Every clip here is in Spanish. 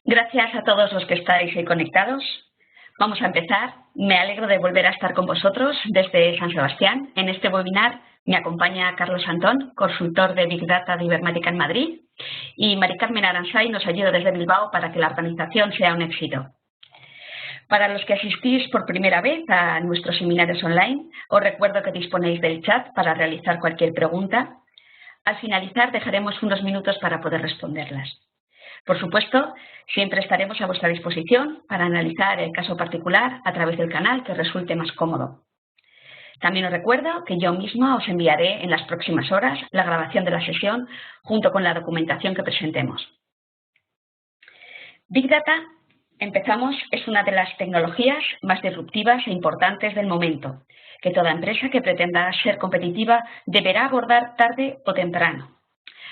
Gracias a todos los que estáis ahí conectados. Vamos a empezar. Me alegro de volver a estar con vosotros desde San Sebastián. En este webinar me acompaña Carlos Antón, consultor de Big Data de Ibermática en Madrid, y Mari Carmen Aransay nos ayuda desde Bilbao para que la organización sea un éxito. Para los que asistís por primera vez a nuestros seminarios online, os recuerdo que disponéis del chat para realizar cualquier pregunta. Al finalizar dejaremos unos minutos para poder responderlas. Por supuesto, siempre estaremos a vuestra disposición para analizar el caso particular a través del canal que resulte más cómodo. También os recuerdo que yo misma os enviaré en las próximas horas la grabación de la sesión junto con la documentación que presentemos. Big Data, empezamos, es una de las tecnologías más disruptivas e importantes del momento, que toda empresa que pretenda ser competitiva deberá abordar tarde o temprano.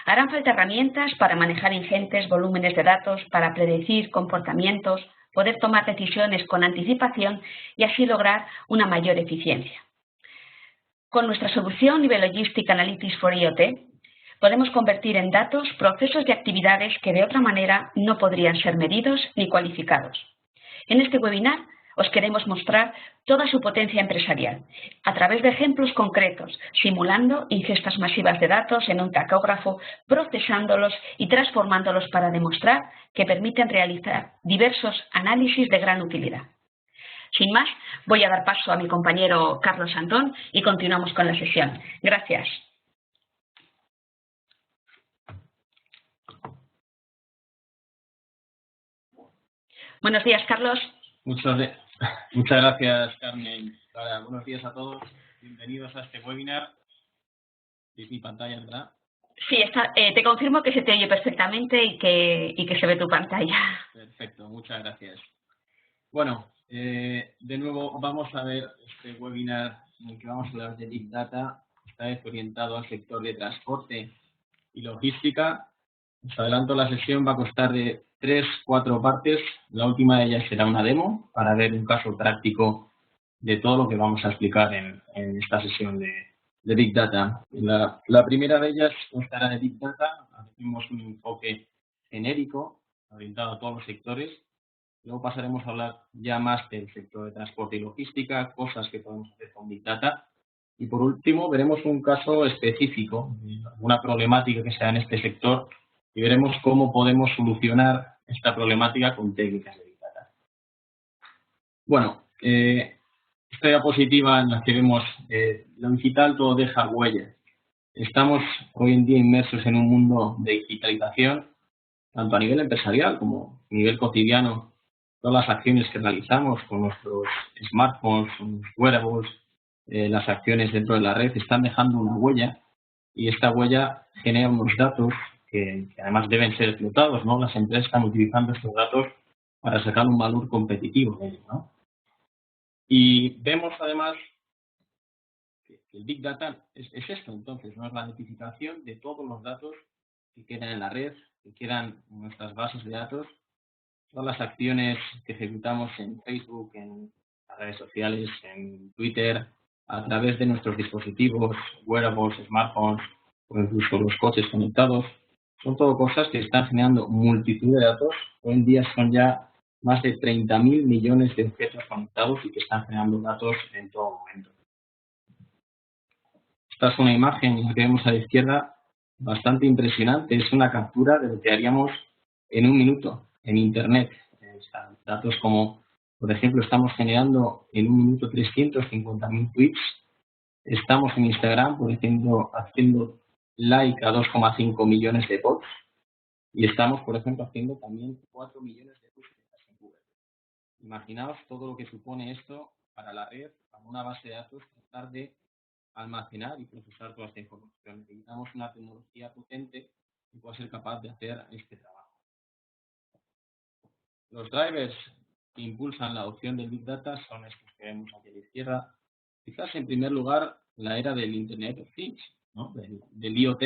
Harán falta herramientas para manejar ingentes volúmenes de datos, para predecir comportamientos, poder tomar decisiones con anticipación y así lograr una mayor eficiencia. Con nuestra solución Nivelogistic Analytics for IoT, podemos convertir en datos procesos y actividades que de otra manera no podrían ser medidos ni cualificados. En este webinar os queremos mostrar toda su potencia empresarial, a través de ejemplos concretos, simulando ingestas masivas de datos en un tacógrafo, procesándolos y transformándolos para demostrar que permiten realizar diversos análisis de gran utilidad. Sin más, voy a dar paso a mi compañero Carlos Antón y continuamos con la sesión. Gracias. Buenos días, Carlos. Muchas gracias, Carmen. Buenos días a todos. Bienvenidos a este webinar. ¿Es mi pantalla, verdad? Sí, te confirmo que se te oye perfectamente y que se ve tu pantalla. Perfecto, muchas gracias. Bueno, de nuevo vamos a ver este webinar en el que vamos a hablar de Big Data. Esta vez orientado al sector de transporte y logística. Os adelanto, la sesión va a constar de 3-4 partes. La última de ellas será una demo para ver un caso práctico de todo lo que vamos a explicar en esta sesión de Big Data. La primera de ellas constará de Big Data. Hacemos un enfoque genérico orientado a todos los sectores. Luego pasaremos a hablar ya más del sector de transporte y logística, cosas que podemos hacer con Big Data. Y por último veremos un caso específico, una problemática que se da en este sector, y veremos cómo podemos solucionar esta problemática con técnicas de Big Data. Bueno, esta diapositiva en la que vemos lo digital todo deja huella. Estamos hoy en día inmersos en un mundo de digitalización, tanto a nivel empresarial como a nivel cotidiano. Todas las acciones que realizamos con nuestros smartphones, con los wearables, las acciones dentro de la red están dejando una huella, y esta huella genera unos datos que además deben ser explotados, ¿no? Las empresas están utilizando estos datos para sacar un valor competitivo de ellos, ¿no? Y vemos además que el Big Data es esto, entonces, ¿no? Es la identificación de todos los datos que quedan en la red, que quedan en nuestras bases de datos, todas las acciones que ejecutamos en Facebook, en las redes sociales, en Twitter, a través de nuestros dispositivos, wearables, smartphones o incluso los coches conectados. Son todo cosas que están generando multitud de datos. Hoy en día son ya más de 30.000 millones de objetos conectados y que están generando datos en todo momento. Esta es una imagen que vemos a la izquierda bastante impresionante. Es una captura de lo que haríamos en un minuto en Internet. Datos como, por ejemplo, estamos generando en un minuto 350.000 tweets. Estamos en Instagram, por ejemplo, haciendo like a 2,5 millones de bots. Y estamos, por ejemplo, haciendo también 4 millones de búsquedas en Google. Imaginaos todo lo que supone esto para la red, para una base de datos, tratar de almacenar y procesar toda esta información. Necesitamos una tecnología potente que pueda ser capaz de hacer este trabajo. Los drivers que impulsan la adopción del Big Data son estos que vemos aquí a la izquierda. Quizás, en primer lugar, la era del Internet of Things, ¿no? del IoT,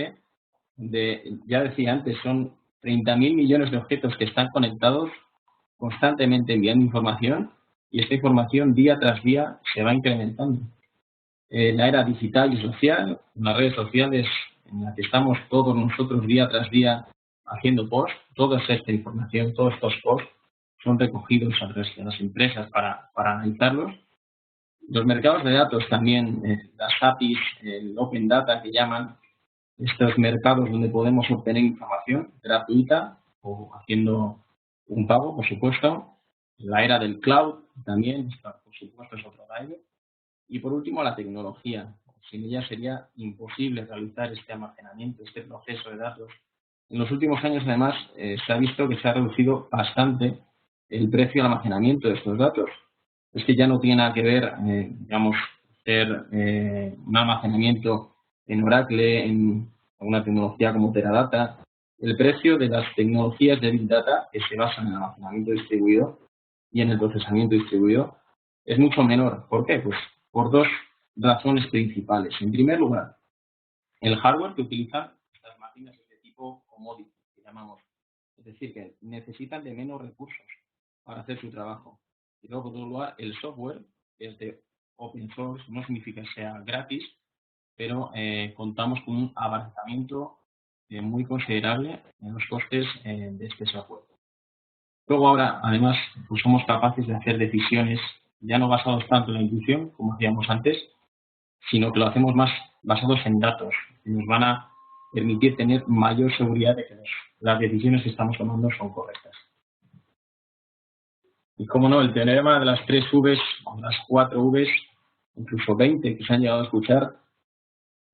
ya decía antes, son 30.000 millones de objetos que están conectados constantemente enviando información, y esta información día tras día se va incrementando. La era digital y social, las redes sociales en la que estamos todos nosotros día tras día haciendo post. Toda esta información, todos estos posts son recogidos a través de las empresas para analizarlos. Los mercados de datos también, las APIs, el Open Data que llaman, estos mercados donde podemos obtener información gratuita o haciendo un pago, por supuesto. La era del cloud también, por supuesto, es otro driver. Y por último, la tecnología. Sin ella sería imposible realizar este almacenamiento, este proceso de datos. En los últimos años, además, se ha visto que se ha reducido bastante el precio de almacenamiento de estos datos. Es que ya no tiene nada que ver, digamos, hacer un almacenamiento en Oracle, en una tecnología como Teradata. El precio de las tecnologías de Big Data que se basan en el almacenamiento distribuido y en el procesamiento distribuido es mucho menor. ¿Por qué? Pues por dos razones principales. En primer lugar, el hardware que utilizan estas máquinas es de tipo commodity, que llamamos. Es decir, que necesitan de menos recursos para hacer su trabajo. Y luego, por otro lugar, el software es de open source, no significa que sea gratis, pero contamos con un abaratamiento muy considerable en los costes de este software. Luego ahora, además, pues somos capaces de hacer decisiones ya no basados tanto en la intuición, como hacíamos antes, sino que lo hacemos más basados en datos, que nos van a permitir tener mayor seguridad de que las decisiones que estamos tomando son correctas. Y como no, el teorema de las 3 Vs, o las 4 Vs, incluso 20 que se han llegado a escuchar.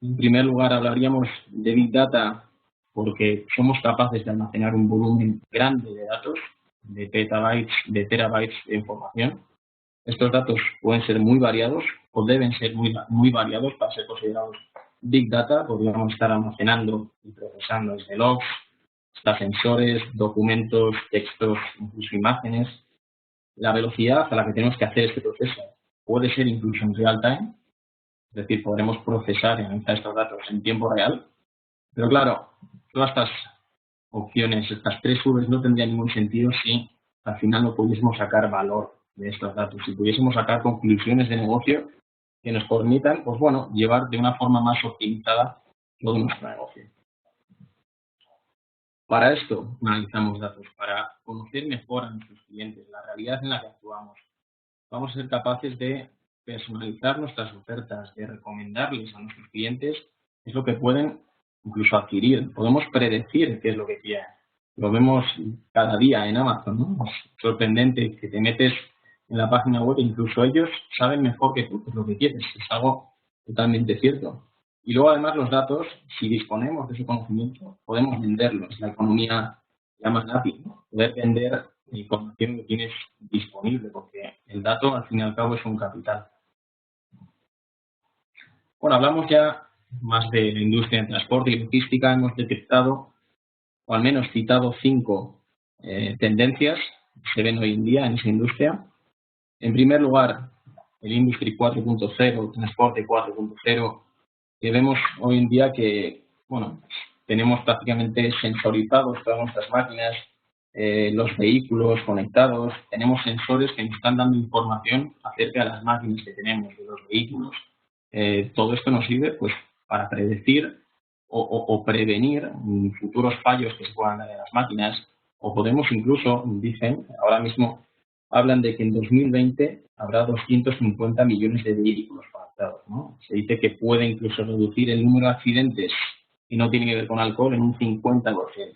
En primer lugar, hablaríamos de Big Data porque somos capaces de almacenar un volumen grande de datos, de petabytes, de terabytes de información. Estos datos pueden ser muy variados o deben ser muy variados para ser considerados Big Data. Podríamos estar almacenando y procesando desde logs hasta sensores, documentos, textos, incluso imágenes. La velocidad a la que tenemos que hacer este proceso puede ser incluso en real time, es decir, podremos procesar y analizar estos datos en tiempo real. Pero claro, todas estas opciones, estas 3 Vs no tendrían ningún sentido si al final no pudiésemos sacar valor de estos datos, si pudiésemos sacar conclusiones de negocio que nos permitan, pues bueno, llevar de una forma más optimizada todo nuestro negocio. Para esto analizamos datos, para conocer mejor a nuestros clientes, la realidad en la que actuamos. Vamos a ser capaces de personalizar nuestras ofertas, de recomendarles a nuestros clientes qué es lo que pueden incluso adquirir. Podemos predecir qué es lo que quieren. Lo vemos cada día en Amazon, ¿no? Es sorprendente que te metes en la página web e incluso ellos saben mejor que tú qué es lo que quieres. Es algo totalmente cierto. Y luego, además, los datos, si disponemos de ese conocimiento, podemos venderlos. La economía llama API, ¿no? Poder vender la información que tienes disponible, porque el dato, al fin y al cabo, es un capital. Bueno, hablamos ya más de la industria de transporte y logística. Hemos detectado, o al menos citado, 5 tendencias que se ven hoy en día en esa industria. En primer lugar, el Industry 4.0, transporte 4.0, que vemos hoy en día que, bueno, tenemos prácticamente sensorizados todas nuestras máquinas, los vehículos conectados, tenemos sensores que nos están dando información acerca de las máquinas que tenemos, de los vehículos. Todo esto nos sirve pues para predecir o prevenir futuros fallos que se puedan dar en las máquinas, o podemos incluso, dicen, ahora mismo hablan de que en 2020 habrá 250 millones de vehículos conectados, ¿no? Se dice que puede incluso reducir el número de accidentes que no tienen que ver con alcohol en un 50%.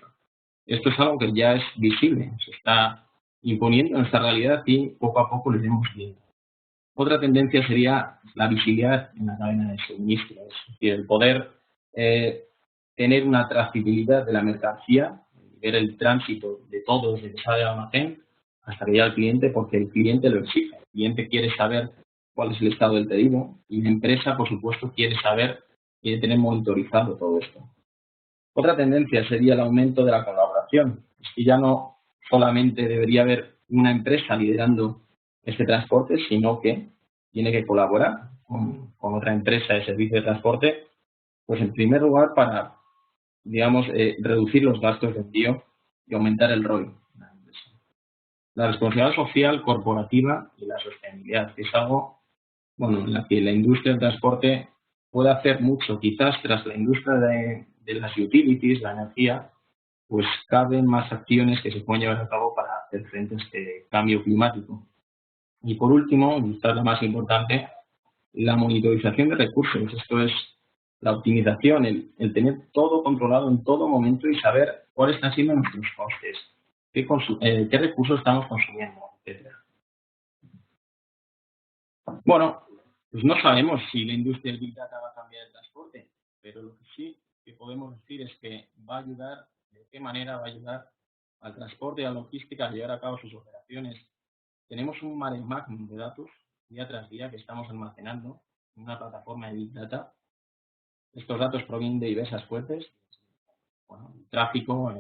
Esto es algo que ya es visible, se está imponiendo en nuestra realidad y poco a poco lo iremos viendo. Otra tendencia sería la visibilidad en la cadena de suministro, es decir, el poder tener una trazabilidad de la mercancía, ver el tránsito de todo desde que sale del almacén hasta que llega al cliente, porque el cliente lo exige. El cliente quiere saber cuál es el estado del pedido y la empresa, por supuesto, quiere tener monitorizado todo esto. Otra tendencia sería el aumento de la colaboración. Es que ya no solamente debería haber una empresa liderando este transporte, sino que tiene que colaborar con otra empresa de servicio de transporte, pues en primer lugar para, digamos, reducir los gastos de envío y aumentar el ROI. La responsabilidad social corporativa y la sostenibilidad, que es algo, bueno, en la que la industria del transporte puede hacer mucho. Quizás tras la industria de las utilities, la energía, pues caben más acciones que se pueden llevar a cabo para hacer frente a este cambio climático. Y por último, y esta es la más importante, la monitorización de recursos. Esto es la optimización, el tener todo controlado en todo momento y saber cuáles están siendo nuestros costes, qué recursos estamos consumiendo, etc. Bueno, pues no sabemos si la industria del Big Data va a cambiar el transporte, pero lo que sí que podemos decir es que va a ayudar, de qué manera va a ayudar al transporte y a la logística a llevar a cabo sus operaciones. Tenemos un mare magnum de datos día tras día que estamos almacenando en una plataforma de Big Data. Estos datos provienen de diversas fuentes, bueno, tráfico,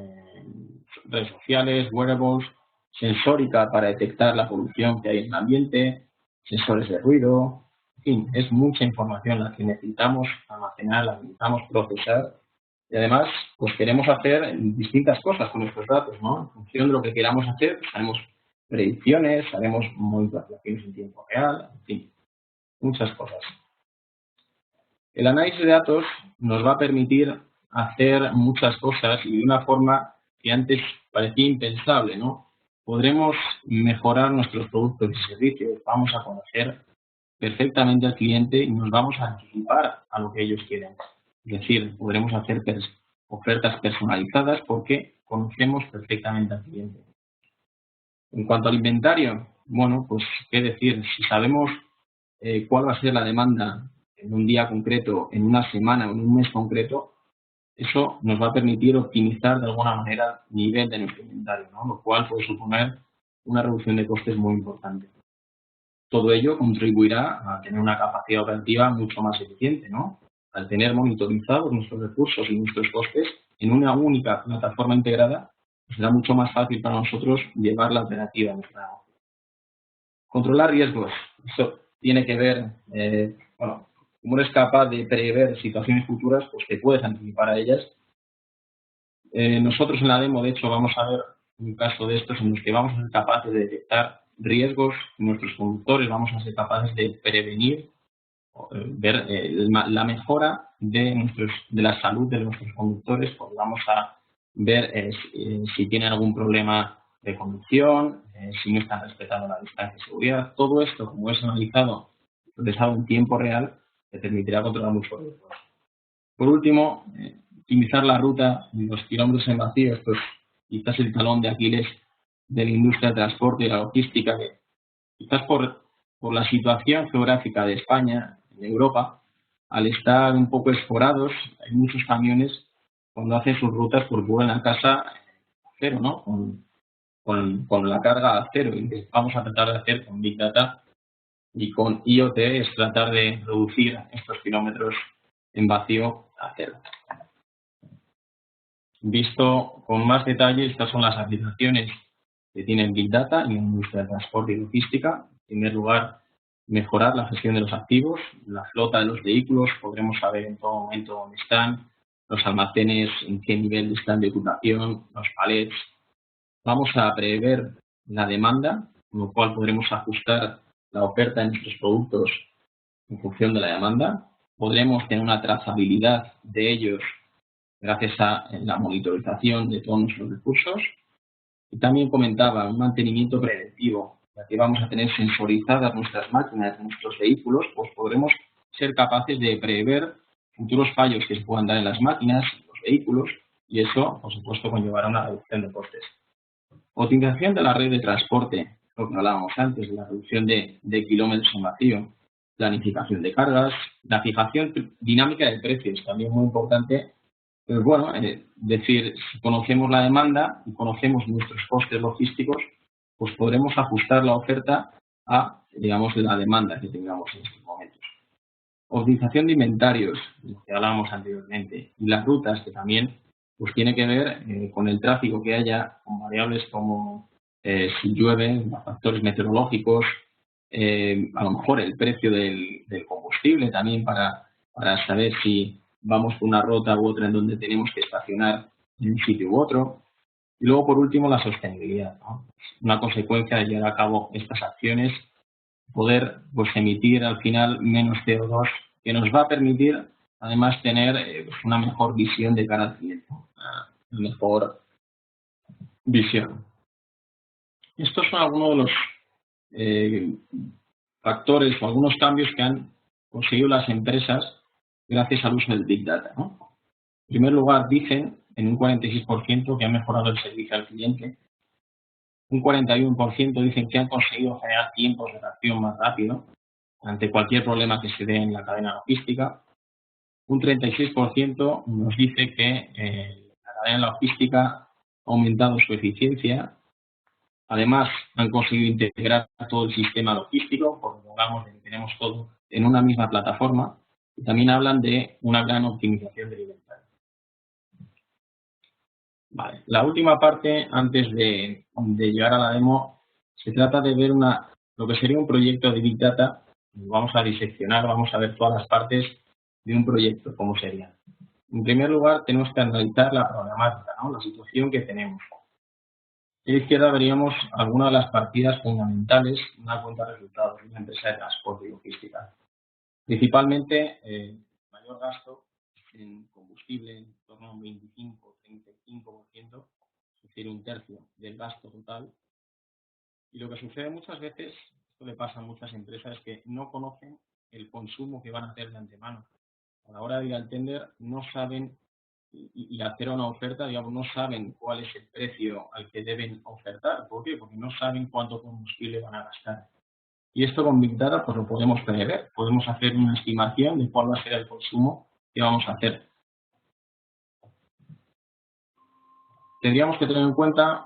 redes sociales, wearables, sensórica para detectar la polución que hay en el ambiente, sensores de ruido, en fin, es mucha información la que necesitamos almacenar, la que necesitamos procesar y además pues queremos hacer distintas cosas con estos datos, ¿no? En función de lo que queramos hacer, pues, haremos predicciones, haremos monitorizaciones en tiempo real, en fin, muchas cosas. El análisis de datos nos va a permitir hacer muchas cosas y de una forma que antes parecía impensable, ¿no? Podremos mejorar nuestros productos y servicios, vamos a conocer perfectamente al cliente y nos vamos a anticipar a lo que ellos quieren. Es decir, podremos hacer ofertas personalizadas porque conocemos perfectamente al cliente. En cuanto al inventario, bueno, pues qué decir, si sabemos cuál va a ser la demanda en un día concreto, en una semana o en un mes concreto, eso nos va a permitir optimizar de alguna manera el nivel de nuestro inventario, ¿no? Lo cual puede suponer una reducción de costes muy importante. Todo ello contribuirá a tener una capacidad operativa mucho más eficiente, ¿no? Al tener monitorizados nuestros recursos y nuestros costes en una única plataforma integrada, será mucho más fácil para nosotros llevar la operativa en nuestra negocio. Controlar riesgos. Eso tiene que ver, bueno, como eres capaz de prever situaciones futuras, pues te puedes anticipar a ellas. Nosotros en la demo, de hecho, vamos a ver un caso de estos en los que vamos a ser capaces de detectar riesgos en nuestros conductores, vamos a ser capaces de prevenir, ver la mejora de la salud de nuestros conductores, pues vamos a ver si tienen algún problema de conducción, si no están respetando la distancia de seguridad. Todo esto, como es analizado y procesado en tiempo real, te permitirá controlar muchos riesgos. Por último, optimizar la ruta de los kilómetros en vacío. Esto es quizás el talón de Aquiles de la industria del transporte y la logística, que quizás por la situación geográfica de España, en Europa, al estar un poco esforados, hay muchos camiones cuando hacen sus rutas porque vuelven a casa a cero, ¿no? Con la carga a cero. Y que vamos a tratar de hacer con Big Data y con IoT es tratar de reducir estos kilómetros en vacío a cero. Visto con más detalle, estas son las aplicaciones que tienen Big Data en la industria del transporte y logística. En primer lugar, mejorar la gestión de los activos, la flota de los vehículos, podremos saber en todo momento dónde están, los almacenes, en qué nivel están de ocupación, los palets. Vamos a prever la demanda, con lo cual podremos ajustar la oferta de nuestros productos en función de la demanda. Podremos tener una trazabilidad de ellos gracias a la monitorización de todos nuestros recursos. Y también comentaba un mantenimiento preventivo, ya que vamos a tener sensorizadas nuestras máquinas, nuestros vehículos, pues podremos ser capaces de prever futuros fallos que se puedan dar en las máquinas, en los vehículos, y eso, por supuesto, conllevará una reducción de costes. Optimización de la red de transporte, lo que hablábamos antes, de la reducción de kilómetros en vacío, planificación de cargas, la fijación dinámica de precios, también muy importante. Pues bueno, decir, si conocemos la demanda y conocemos nuestros costes logísticos, pues podremos ajustar la oferta a, digamos, la demanda que tengamos en estos momentos. Optimización de inventarios, lo que hablábamos anteriormente, y las rutas, que también pues tiene que ver con el tráfico que haya, con variables como si llueve, factores meteorológicos, a lo mejor el precio del combustible también para saber si vamos por una ruta u otra en donde tenemos que estacionar en un sitio u otro. Y luego, por último, la sostenibilidad, ¿no? Una consecuencia de llevar a cabo estas acciones, poder pues emitir al final menos CO2, que nos va a permitir además tener una mejor visión de cara al cliente, una mejor visión. Estos son algunos de los factores o algunos cambios que han conseguido las empresas gracias al uso del Big Data, ¿no? En primer lugar, dicen en un 46% que han mejorado el servicio al cliente, un 41% dicen que han conseguido generar tiempos de reacción más rápido ante cualquier problema que se dé en la cadena logística. Un 36% nos dice que la cadena logística ha aumentado su eficiencia. Además, han conseguido integrar todo el sistema logístico, porque hablamos de que tenemos todo en una misma plataforma. Y también hablan de una gran optimización del inventario. Vale. La última parte, antes de llegar a la demo, se trata de ver lo que sería un proyecto de Big Data. Vamos a diseccionar, vamos a ver todas las partes de un proyecto, cómo sería. En primer lugar, tenemos que analizar la problemática, ¿no? La situación que tenemos. A la izquierda veríamos algunas de las partidas fundamentales de una cuenta de resultados de una empresa de transporte y logística. Principalmente, mayor gasto en combustible, en torno a un 25-35%, es decir, un tercio del gasto total. Y lo que sucede muchas veces, esto le pasa a muchas empresas, es que no conocen el consumo que van a hacer de antemano. A la hora de ir al tender no saben y hacer una oferta, digamos, no saben cuál es el precio al que deben ofertar. ¿Por qué? Porque no saben cuánto combustible van a gastar. Y esto con Big Data pues lo podemos prever. Podemos hacer una estimación de cuál va a ser el consumo que vamos a hacer. Tendríamos que tener en cuenta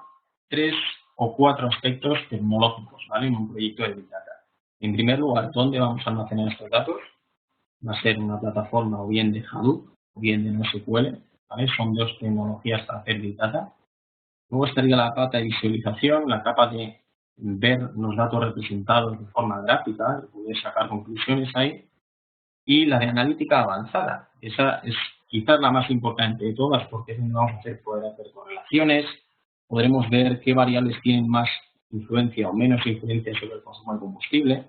3 o 4 aspectos tecnológicos, ¿vale? En un proyecto de Big Data. En primer lugar, ¿dónde vamos a almacenar estos datos? Va a ser una plataforma o bien de Hadoop o bien de NoSQL, ¿vale? Son dos tecnologías para hacer Big Data. Luego estaría la capa de visualización, la capa de ver los datos representados de forma gráfica y poder sacar conclusiones ahí. Y la de analítica avanzada. Esa es quizás la más importante de todas porque es donde vamos a poder hacer correlaciones, podremos ver qué variables tienen más influencia o menos influencia sobre el consumo de combustible.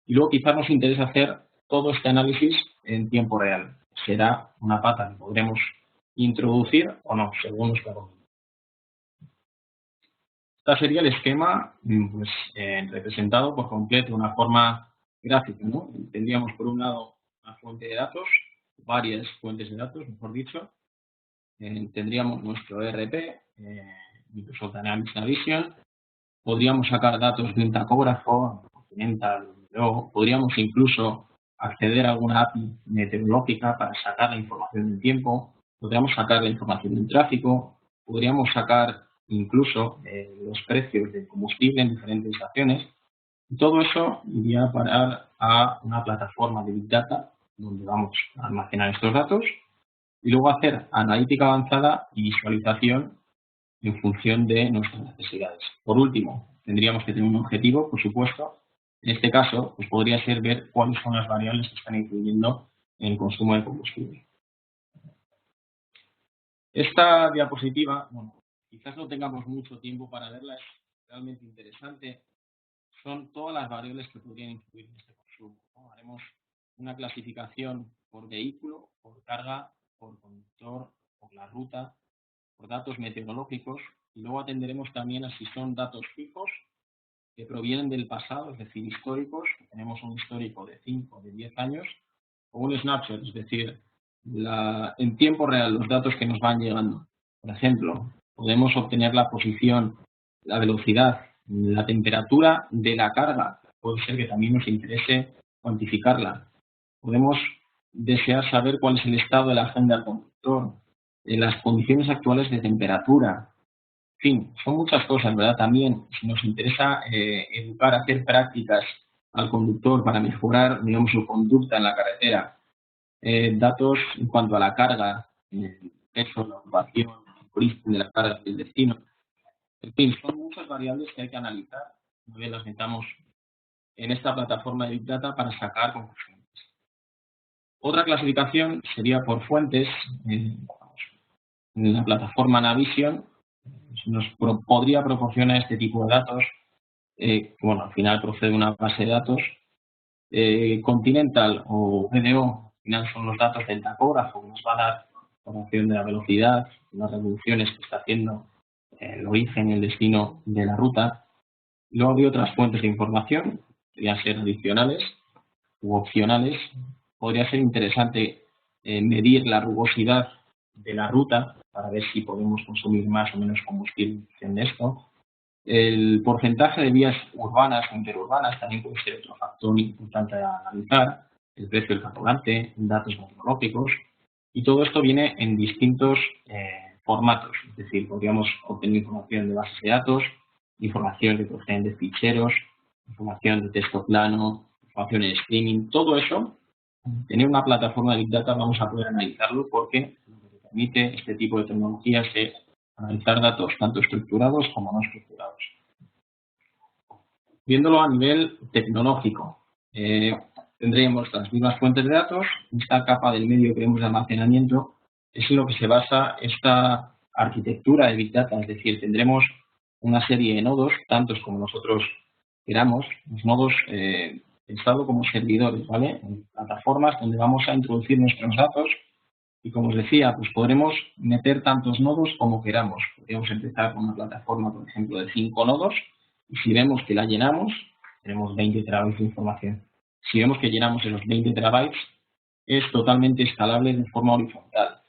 Y luego quizás nos interesa hacer todo este análisis en tiempo real. Será una pata que podremos introducir o no, según nuestra conveniencia. Este sería el esquema pues, representado por completo de una forma gráfica, ¿no? Tendríamos por un lado una fuente de datos, varias fuentes de datos, mejor dicho. Tendríamos nuestro ERP, Microsoft Dynamics Navision. Podríamos sacar datos de un tacógrafo, Continental, podríamos incluso acceder a alguna API meteorológica para sacar la información del tiempo, podríamos sacar la información del tráfico, podríamos sacar incluso los precios del combustible en diferentes estaciones. Y todo eso iría a parar a una plataforma de Big Data donde vamos a almacenar estos datos y luego hacer analítica avanzada y visualización en función de nuestras necesidades. Por último, tendríamos que tener un objetivo, por supuesto. En este caso, pues podría ser ver cuáles son las variables que están influyendo en el consumo de combustible. Esta diapositiva, bueno, quizás no tengamos mucho tiempo para verla, es realmente interesante. Son todas las variables que podrían influir en este consumo, ¿no? Haremos una clasificación por vehículo, por carga, por conductor, por la ruta, por datos meteorológicos y luego atenderemos también a si son datos fijos que provienen del pasado, es decir, históricos, tenemos un histórico de 5 o de 10 años, o un snapshot, es decir, en tiempo real los datos que nos van llegando. Por ejemplo, podemos obtener la posición, la velocidad, la temperatura de la carga, puede ser que también nos interese cuantificarla. Podemos desear saber cuál es el estado de la agenda del conductor, las condiciones actuales de temperatura. En fin, son muchas cosas, ¿verdad? También, si nos interesa educar, hacer prácticas al conductor para mejorar, digamos, su conducta en la carretera. Datos en cuanto a la carga, el peso, la ocupación, el origen de la carga y el destino. En fin, son muchas variables que hay que analizar. Una vez las metamos en esta plataforma de Big Data para sacar conclusiones. Otra clasificación sería por fuentes. En la plataforma Navision nos podría proporcionar este tipo de datos. Bueno, al final procede una base de datos. Continental o BDO, al final son los datos del tacógrafo que nos va a dar información de la velocidad, las revoluciones que está haciendo el origen y el destino de la ruta. Luego hay otras fuentes de información, podrían ser adicionales u opcionales. Podría ser interesante medir la rugosidad de la ruta para ver si podemos consumir más o menos combustible en esto. El porcentaje de vías urbanas o interurbanas también puede ser otro factor importante a analizar, el precio del carburante, datos meteorológicos, y todo esto viene en distintos formatos, es decir, podríamos obtener información de bases de datos, información que proceden de ficheros, información de texto plano, información en streaming, todo eso, tener una plataforma de Big Data vamos a poder analizarlo porque lo que permite este tipo de tecnologías es analizar datos tanto estructurados como no estructurados. Viéndolo a nivel tecnológico, tendríamos las mismas fuentes de datos, esta capa del medio que vemos de almacenamiento es en lo que se basa esta arquitectura de Big Data, es decir, tendremos una serie de nodos, tantos como nosotros queramos, los nodos pensados como servidores, ¿vale? En plataformas donde vamos a introducir nuestros datos y, como os decía, pues podremos meter tantos nodos como queramos. Podríamos empezar con una plataforma, por ejemplo, de 5 nodos y si vemos que la llenamos, tenemos 20 terabytes de información. Si vemos que llenamos esos 20 terabytes, es totalmente escalable de forma horizontal.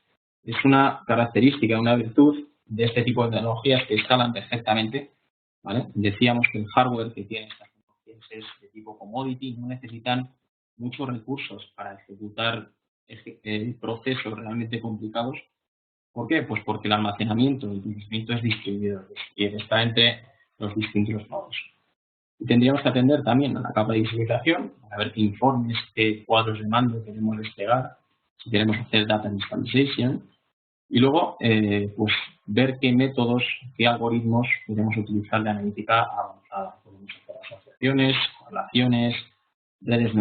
Es una característica, una virtud de este tipo de tecnologías que escalan perfectamente, ¿vale? Decíamos que el hardware que tiene estas tecnologías es de tipo commodity, no necesitan muchos recursos para ejecutar procesos realmente complicados. ¿Por qué? Pues porque el almacenamiento y el procesamiento es distribuido, y está entre los distintos nodos. Y tendríamos que atender también a la capa de visualización, para ver qué informes, qué cuadros de mando queremos desplegar, si queremos hacer data visualization, y luego pues ver qué métodos, qué algoritmos podemos utilizar de analítica avanzada. Podemos hacer asociaciones, correlaciones, redes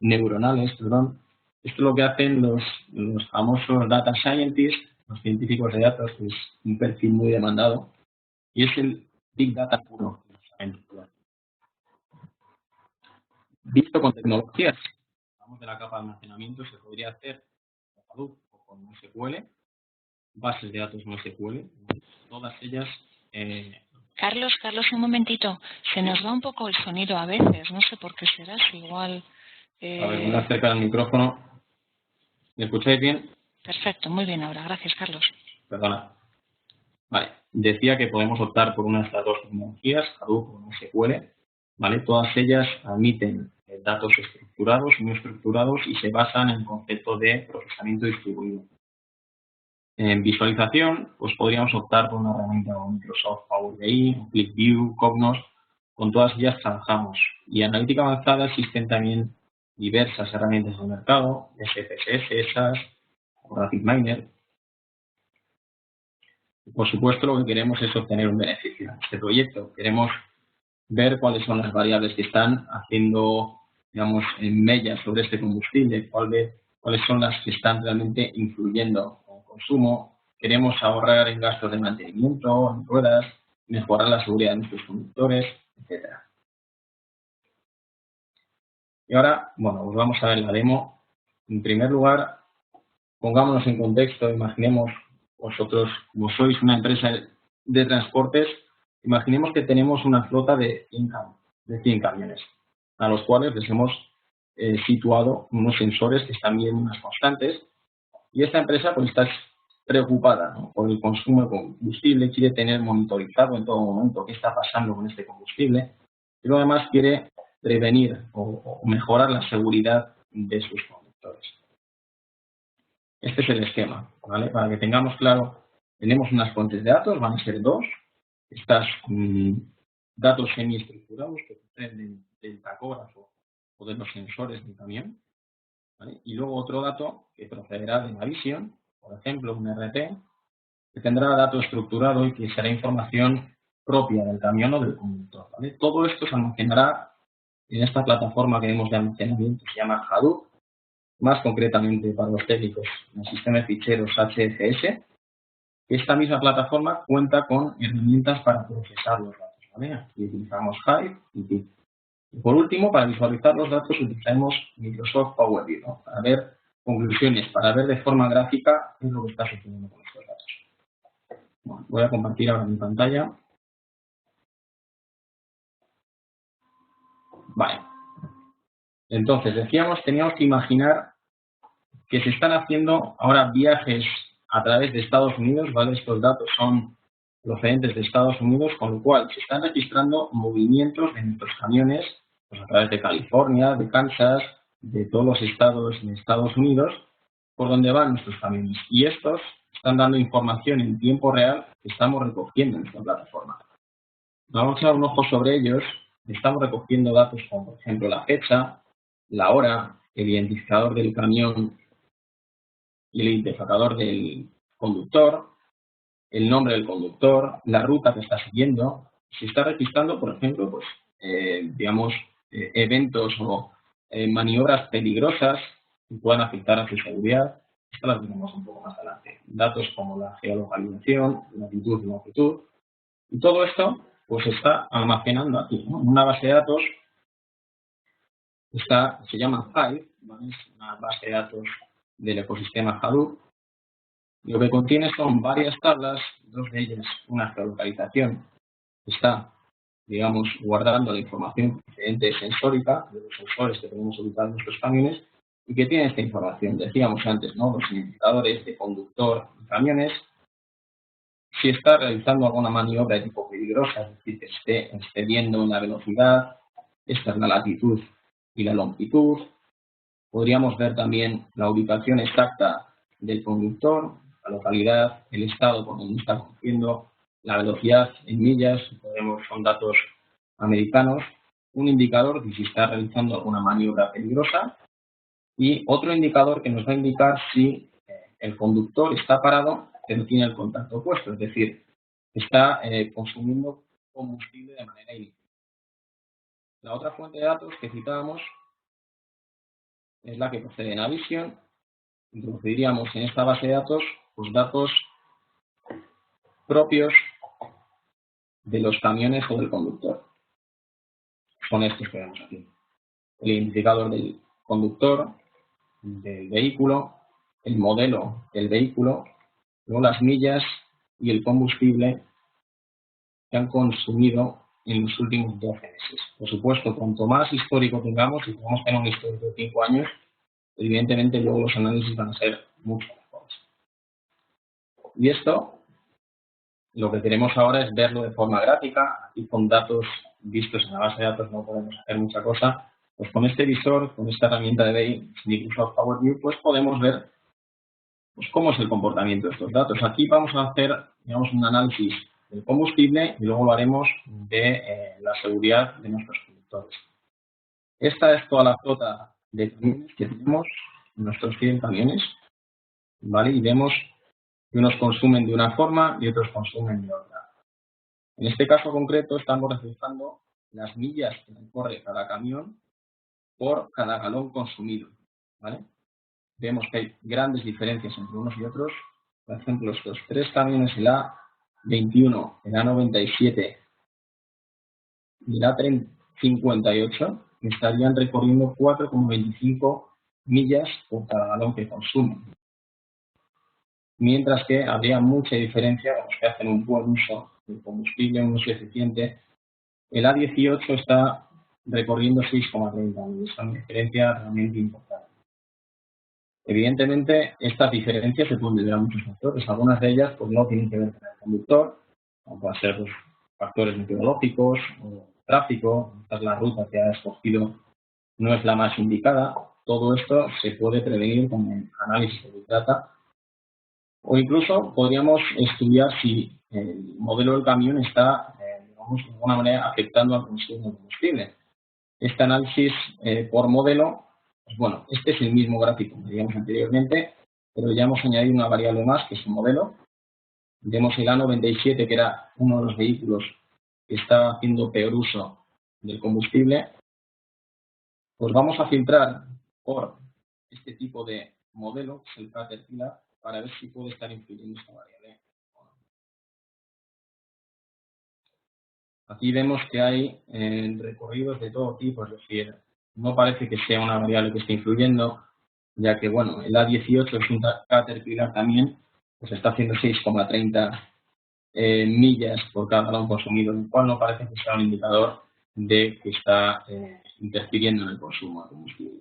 neuronales, perdón. Esto es lo que hacen los famosos data scientists, los científicos de datos, que es un perfil muy demandado, y es el Big Data puro. Visto con tecnologías, hablamos de la capa de almacenamiento, se podría hacer con Hadoop o con SQL, bases de datos NoSQL, todas ellas. Carlos, un momentito, se nos va un poco el sonido a veces, no sé por qué será, es igual. A ver, voy a acercar el micrófono. ¿Me escucháis bien? Perfecto, muy bien ahora, gracias Carlos. Perdona. Vale, decía que podemos optar por una de estas dos tecnologías, Hadoop o NoSQL, ¿vale? Todas ellas admiten datos estructurados y no estructurados y se basan en el concepto de procesamiento distribuido. En visualización, pues podríamos optar por una herramienta como Microsoft Power BI, ClickView, Cognos, con todas ellas trabajamos. Y en analítica avanzada existen también diversas herramientas del mercado, SPSS, SAS, o RapidMiner. Por supuesto, lo que queremos es obtener un beneficio en este proyecto. Queremos ver cuáles son las variables que están haciendo, digamos, en mella sobre este combustible, cuáles son las que están realmente influyendo en el consumo. Queremos ahorrar en gastos de mantenimiento, en ruedas, mejorar la seguridad de nuestros conductores, etc. Y ahora, bueno, pues vamos a ver la demo. En primer lugar, pongámonos en contexto, imaginemos vosotros, como sois una empresa de transportes, imaginemos que tenemos una flota de 100 camiones, a los cuales les hemos situado unos sensores que están midiendo unas constantes, y esta empresa pues está preocupada, ¿no?, por el consumo de combustible, quiere tener monitorizado en todo momento qué está pasando con este combustible, y luego además quiere prevenir o mejorar la seguridad de sus conductores. Este es el esquema, ¿vale? Para que tengamos claro, tenemos unas fuentes de datos, van a ser dos. Estas datos semiestructurados que proceden del tacógrafo o de los sensores del camión, ¿vale? Y luego otro dato que procederá de Navision, por ejemplo, un RT, que tendrá dato estructurado y que será información propia del camión o del conductor, ¿vale? Todo esto se almacenará en esta plataforma que vemos de almacenamiento, se llama Hadoop, más concretamente para los técnicos, el sistema de ficheros HFS. Esta misma plataforma cuenta con herramientas para procesar los datos, ¿vale? Aquí utilizamos Hive y Kit. Y por último, para visualizar los datos utilizaremos Microsoft Power BI, ¿no?, para ver conclusiones, para ver de forma gráfica qué es lo que está sucediendo con estos datos. Bueno, Voy a compartir ahora mi pantalla. Vale. Entonces, decíamos, teníamos que imaginar que se están haciendo ahora viajes a través de Estados Unidos, ¿vale? Estos datos son procedentes de Estados Unidos, con lo cual se están registrando movimientos de nuestros camiones pues a través de California, de Kansas, de todos los estados en Estados Unidos, por donde van nuestros camiones. Y estos están dando información en tiempo real que estamos recogiendo en nuestra plataforma. Vamos a echar un ojo sobre ellos. Estamos recogiendo datos como, por ejemplo, la fecha, la hora, el identificador del camión y el identificador del conductor, el nombre del conductor, la ruta que está siguiendo. Se está registrando, por ejemplo, pues, eventos o maniobras peligrosas que puedan afectar a su seguridad. Estas las veremos un poco más adelante. Datos como la geolocalización, latitud y longitud. Y todo esto pues se está almacenando aquí, ¿no? En una base de datos. Se llama Hive, ¿vale? Es una base de datos del ecosistema Hadoop. Lo que contiene son varias tablas, dos de ellas una geolocalización. Está, digamos, guardando la información procedente sensórica de los sensores que tenemos ubicados en nuestros camiones y que tiene esta información. Decíamos antes, ¿no? Los indicadores de conductor de camiones. Si está realizando alguna maniobra de tipo peligrosa, es decir, que esté excediendo la velocidad, esta es la latitud y la longitud. Podríamos ver también la ubicación exacta del conductor, la localidad, el estado por donde está conduciendo, la velocidad en millas, son datos americanos, un indicador de si está realizando alguna maniobra peligrosa y otro indicador que nos va a indicar si el conductor está parado pero tiene el contacto puesto, es decir, está consumiendo combustible de manera ilícita. La otra fuente de datos que citábamos es la que procede de Navision. Introduciríamos en esta base de datos los datos propios de los camiones o del conductor. Son estos que vemos aquí. El identificador del conductor, del vehículo, el modelo del vehículo, luego las millas y el combustible que han consumido en los últimos 12 meses. Por supuesto, cuanto más histórico tengamos, si podemos tener un histórico de 5 años, evidentemente luego los análisis van a ser mucho mejores. Y esto, lo que queremos ahora es verlo de forma gráfica. Aquí con datos vistos en la base de datos no podemos hacer mucha cosa. Pues con este visor, con esta herramienta de BI, Microsoft Power BI, pues podemos ver pues cómo es el comportamiento de estos datos. Aquí vamos a hacer, digamos, un análisis del combustible y luego lo haremos de la seguridad de nuestros conductores. Esta es toda la flota de camiones que tenemos, nuestros 100 camiones, ¿vale? Y vemos que unos consumen de una forma y otros consumen de otra. En este caso concreto estamos reflejando las millas que recorre cada camión por cada galón consumido, ¿vale? Vemos que hay grandes diferencias entre unos y otros. Por ejemplo, estos 3 camiones, el A21, el A97 y el A58, estarían recorriendo 4,25 millas por cada galón que consumen. Mientras que habría mucha diferencia con los que hacen un buen uso del combustible, un uso eficiente. El A18 está recorriendo 6,30 millas, es una diferencia realmente importante. Evidentemente, estas diferencias se pueden deber a muchos factores. Algunas de ellas pues, no tienen que ver con el conductor, como pueden ser pues, factores meteorológicos o tráfico, quizás la ruta que ha escogido no es la más indicada. Todo esto se puede prevenir con el análisis de Big Data. O incluso podríamos estudiar si el modelo del camión está, digamos, de alguna manera afectando al consumo de combustible. Este análisis por modelo, pues bueno, este es el mismo gráfico que veíamos anteriormente, pero ya hemos añadido una variable más, que es el modelo. Vemos el A97, que era uno de los vehículos que estaba haciendo peor uso del combustible. Pues vamos a filtrar por este tipo de modelo, que es el Caterpillar, para ver si puede estar influyendo esta variable. Aquí vemos que hay recorridos de todo tipo, es decir, no parece que sea una variable que esté influyendo, ya que, bueno, el A18 es un Caterpillar también, pues está haciendo 6,30 millas por cada galón consumido, lo cual no parece que sea un indicador de que está interfiriendo en el consumo de combustible.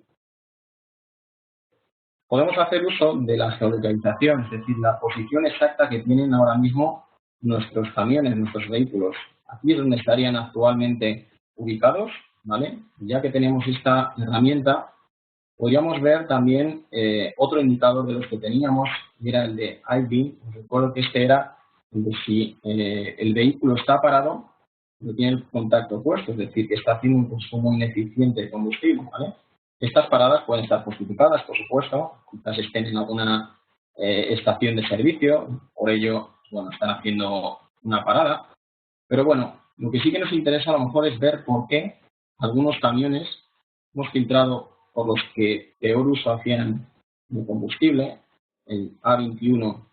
Podemos hacer uso de la geolocalización, es decir, la posición exacta que tienen ahora mismo nuestros camiones, nuestros vehículos. Aquí es donde estarían actualmente ubicados, ¿vale? Ya que tenemos esta herramienta, podríamos ver también otro indicador de los que teníamos, y era el de iBeam. Os recuerdo que este era el de si el vehículo está parado, no tiene el contacto puesto, es decir, que está haciendo un consumo ineficiente de combustible, ¿vale? Estas paradas pueden estar justificadas, por supuesto, quizás estén en alguna estación de servicio, por ello, bueno, están haciendo una parada. Pero bueno, lo que sí que nos interesa a lo mejor es ver por qué algunos camiones hemos filtrado por los que peor uso hacían de combustible, el A21,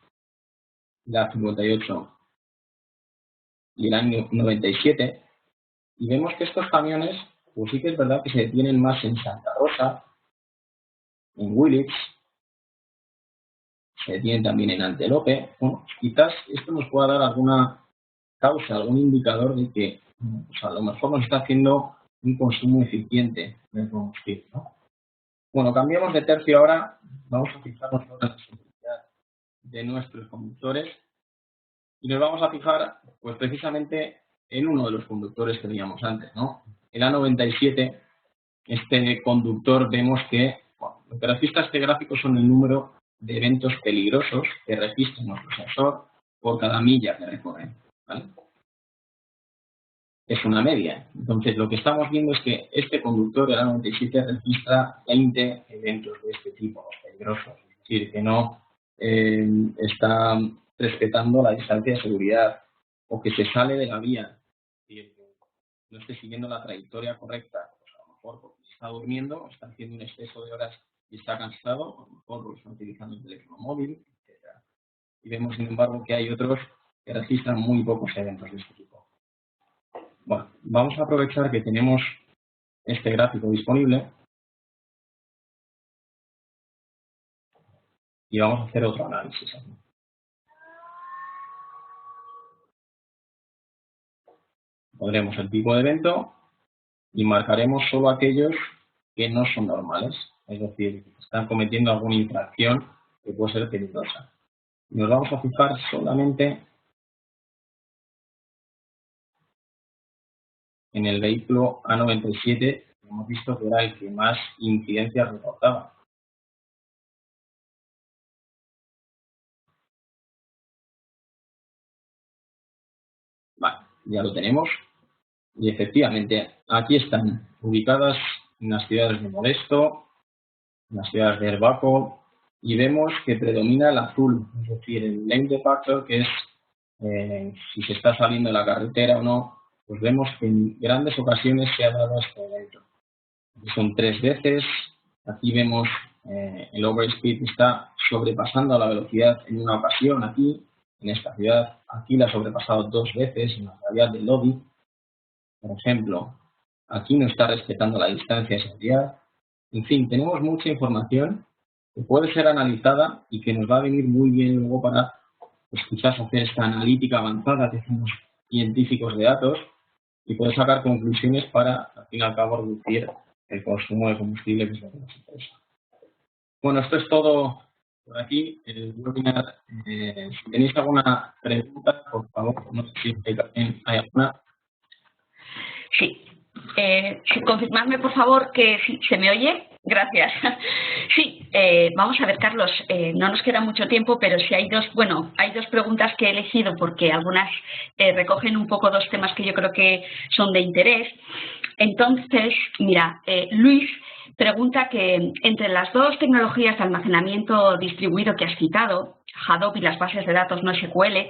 el A58 y el año 97, y vemos que estos camiones, pues sí que es verdad que se detienen más en Santa Rosa, en Willits, se detienen también en Antelope. Bueno, quizás esto nos pueda dar alguna causa, algún indicador de que pues a lo mejor nos está haciendo un consumo eficiente del combustible, ¿no? Bueno, cambiamos de tercio ahora, vamos a fijarnos ahora en la seguridad de nuestros conductores y nos vamos a fijar pues precisamente en uno de los conductores que teníamos antes, ¿no? El A97, este conductor, vemos que lo que registra este gráfico son el número de eventos peligrosos que registra nuestro sensor por cada milla que recorre, ¿vale? Es una media. Entonces, lo que estamos viendo es que este conductor, el A97, registra 20 eventos de este tipo, peligrosos. Es decir, que no está respetando la distancia de seguridad o que se sale de la vía, es decir, que no esté siguiendo la trayectoria correcta. Pues a lo mejor porque está durmiendo, está haciendo un exceso de horas y está cansado, a lo mejor porque está utilizando el teléfono móvil, etc. Y vemos, sin embargo, que hay otros que registran muy pocos eventos de este tipo. Bueno, vamos a aprovechar que tenemos este gráfico disponible y vamos a hacer otro análisis. Pondremos el tipo de evento y marcaremos solo aquellos que no son normales, es decir, que están cometiendo alguna infracción que puede ser peligrosa. Y nos vamos a fijar solamente en el vehículo A97, que hemos visto que era el que más incidencias reportaba. Vale, ya lo tenemos. Y efectivamente, aquí están ubicadas en las ciudades de Modesto, en las ciudades de Herbaco, y vemos que predomina el azul, es decir, el lane departure, que es si se está saliendo de la carretera o no, pues vemos que en grandes ocasiones se ha dado este evento. Son 3 veces, aquí vemos el overspeed está sobrepasando la velocidad en una ocasión aquí, en esta ciudad, aquí la ha sobrepasado 2 veces en la ciudad de Lodi. Por ejemplo, aquí no está respetando la distancia de seguridad. En fin, tenemos mucha información que puede ser analizada y que nos va a venir muy bien luego para, pues, quizás hacer esta analítica avanzada que hacemos científicos de datos y poder sacar conclusiones para, al fin y al cabo, reducir el consumo de combustible, que es lo que nos interesa. Bueno, esto es todo por aquí. El webinar, si tenéis alguna pregunta, por favor, no sé si hay alguna. Sí. Confirmadme, por favor, que sí, se me oye. Gracias. Sí, vamos a ver, Carlos, no nos queda mucho tiempo, pero sí hay dos preguntas que he elegido porque algunas recogen un poco dos temas que yo creo que son de interés. Entonces, mira, Luis pregunta que entre las dos tecnologías de almacenamiento distribuido que has citado, Hadoop y las bases de datos NoSQL,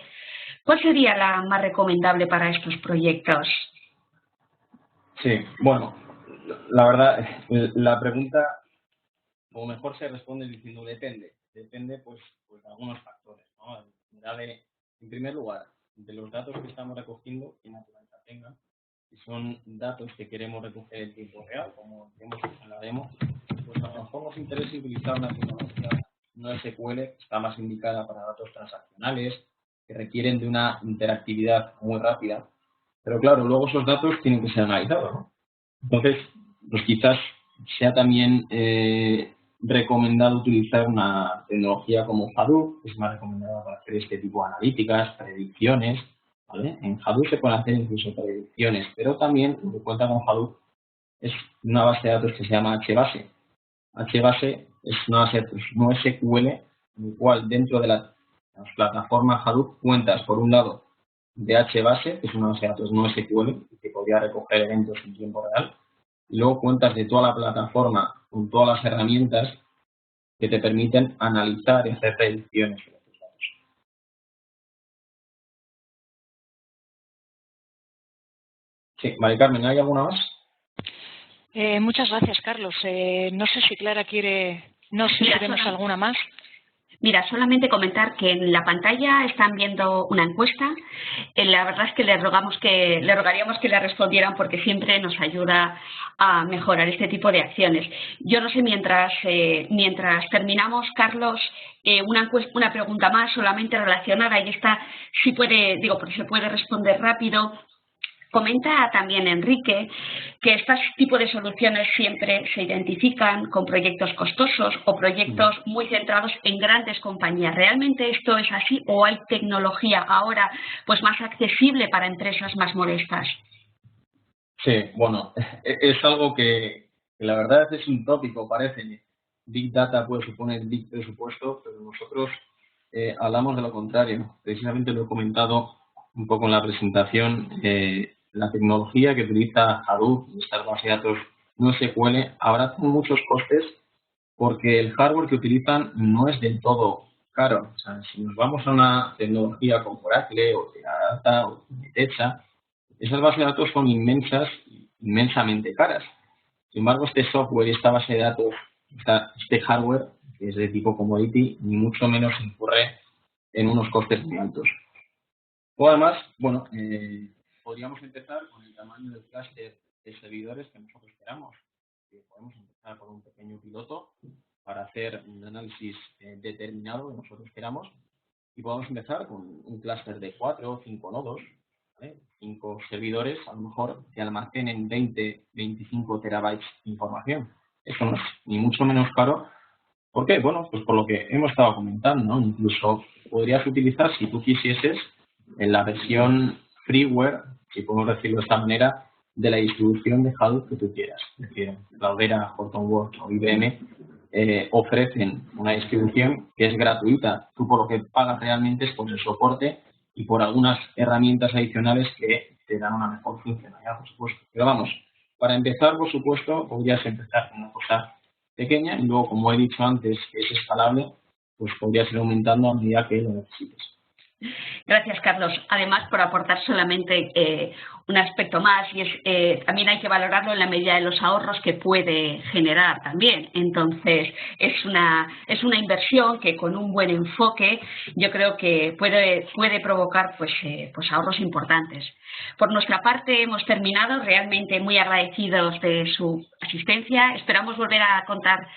¿cuál sería la más recomendable para estos proyectos? Sí, bueno, la verdad, la pregunta, o mejor se responde diciendo depende. Depende, pues de algunos factores, ¿no? En primer lugar, de los datos que estamos recogiendo, que naturaleza tenga, si son datos que queremos recoger en tiempo real, como vemos en la demo, pues a lo mejor nos interesa utilizar una tecnología NoSQL, que está más indicada para datos transaccionales, que requieren de una interactividad muy rápida. Pero claro, luego esos datos tienen que ser analizados, ¿no? Entonces, pues quizás sea también recomendado utilizar una tecnología como Hadoop, que es más recomendada para hacer este tipo de analíticas, predicciones, ¿vale? En Hadoop se pueden hacer incluso predicciones, pero también lo que cuenta con Hadoop es una base de datos que se llama HBase. HBase es una base de datos no SQL, en el cual dentro de la plataforma Hadoop cuentas, por un lado, de HBase, que es una base de datos no SQL, que podría recoger eventos en tiempo real, y luego cuentas de toda la plataforma con todas las herramientas que te permiten analizar y hacer predicciones sobre tus datos. Sí, Mari Carmen, ¿hay alguna más? Muchas gracias, Carlos. No sé si Clara quiere... No sé si tenemos alguna más. Mira, solamente comentar que en la pantalla están viendo una encuesta. La verdad es que le rogaríamos que la respondieran porque siempre nos ayuda a mejorar este tipo de acciones. Yo no sé, mientras terminamos, Carlos, una pregunta más solamente relacionada, y esta sí puede, porque se puede responder rápido. Comenta también Enrique que este tipo de soluciones siempre se identifican con proyectos costosos o proyectos muy centrados en grandes compañías. ¿Realmente esto es así o hay tecnología ahora pues más accesible para empresas más modestas? Sí, bueno, es algo que la verdad es un tópico, parece. Big Data puede suponer big presupuesto, pero nosotros hablamos de lo contrario. Precisamente lo he comentado un poco en la presentación. La tecnología que utiliza Hadoop, estas bases de datos no SQL, abaratan muchos costes porque el hardware que utilizan no es del todo caro. O sea, si nos vamos a una tecnología como Oracle o Teradata o Techa, esas bases de datos son inmensamente caras. Sin embargo, este software y esta base de datos, este hardware, que es de tipo commodity, ni mucho menos incurre en unos costes muy altos. O además, bueno, podríamos empezar con el tamaño del clúster de servidores que nosotros queramos. Podemos empezar con un pequeño piloto para hacer un análisis determinado que nosotros queramos y podemos empezar con un clúster de 4 o 5 nodos, ¿vale? 5 servidores, a lo mejor que almacenen 20, 25 terabytes de información. Eso no es ni mucho menos caro. ¿Por qué? Bueno, pues por lo que hemos estado comentando, ¿no? Incluso podrías utilizar, si tú quisieses, en la versión freeware, si podemos decirlo de esta manera, de la distribución de Hadoop que tú quieras. Es decir, Cloudera, Hortonworks o IBM ofrecen una distribución que es gratuita. Tú por lo que pagas realmente es por el soporte y por algunas herramientas adicionales que te dan una mejor funcionalidad, por supuesto. Pero vamos, para empezar, por supuesto, podrías empezar con una cosa pequeña y luego, como he dicho antes, que es escalable, pues podrías ir aumentando a medida que lo necesites. Gracias, Carlos. Además, por aportar solamente un aspecto más, y es también hay que valorarlo en la medida de los ahorros que puede generar también. Entonces, es una inversión que con un buen enfoque yo creo que puede provocar pues ahorros importantes. Por nuestra parte hemos terminado, realmente muy agradecidos de su asistencia. Esperamos volver a contar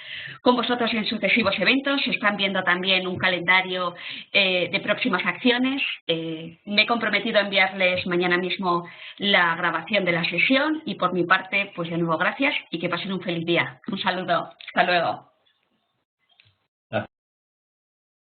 con vosotros en sucesivos eventos. Están viendo también un calendario de próximas acciones. Me he comprometido a enviarles mañana mismo la grabación de la sesión y por mi parte, pues de nuevo gracias y que pasen un feliz día. Un saludo. Hasta luego.